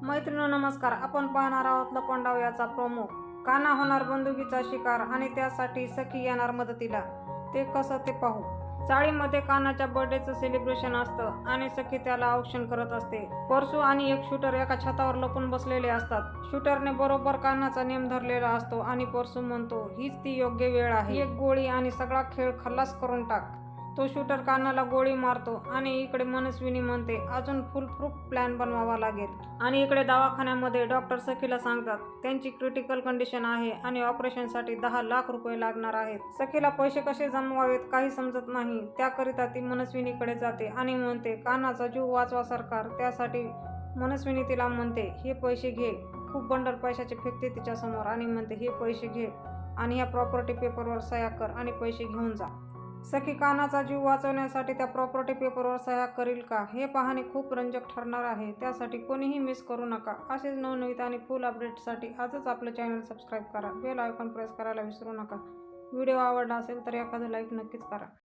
मैत्रिणी नमस्कार. आपण पाहणार आहोत लपंडाव याचा प्रोमो. कान्हा होणार बंदुकीचा शिकार आणि त्यासाठी सखी येणार मदतीला. ते कसं ते पाहू. चाळीमध्ये कान्हाच्या बर्थडेचं सेलिब्रेशन असतं आणि सखी त्याला औक्षण करत असते. परसू आणि एक शूटर एका छतावर लपून बसलेले असतात. शूटरने बरोबर कान्हाचा नेम धरलेला असतो आणि परसू म्हणतो, हीच ती योग्य वेळ आहे. एक गोळी आणि सगळा खेळ खल्लास करून टाक. तो शूटर कान्हाला गोळी मारतो आणि इकडे मनस्विनी म्हणते अजून फुल प्रूफ प्लॅन बनवावा लागेल. आणि इकडे दवाखान्यामध्ये डॉक्टर सखीला सांगतात त्यांची क्रिटिकल कंडिशन आहे आणि ऑपरेशनसाठी 10 लाख रुपये लागणार आहेत. सखीला पैसे कसे जमवावेत काही समजत नाही. त्याकरिता ती मनस्विनीकडे जाते आणि म्हणते कान्हाचा जीव वाचवा सरकार. त्यासाठी मनस्विनी तिला म्हणते हे पैसे घे. खूप बंडल पैशाचे फेकते तिच्या समोर आणि म्हणते हे पैसे घे आणि ह्या प्रॉपर्टी पेपरवर सह्या कर आणि पैसे घेऊन जा. सखी कान्हाचा जीव वाचवण्यासाठी त्या प्रॉपर्टी पेपरवर सह्या करील का हे पाहणे खूप रंजक ठरणार आहे. त्यासाठी कोणीही मिस करू नका. असेच नवनवीन आणि फुल अपडेटसाठी आजच आपलं चॅनल सबस्क्राईब करा. बेल आयकॉन प्रेस करायला विसरू नका. व्हिडिओ आवडला असेल तर एखादं लाईक नक्कीच करा.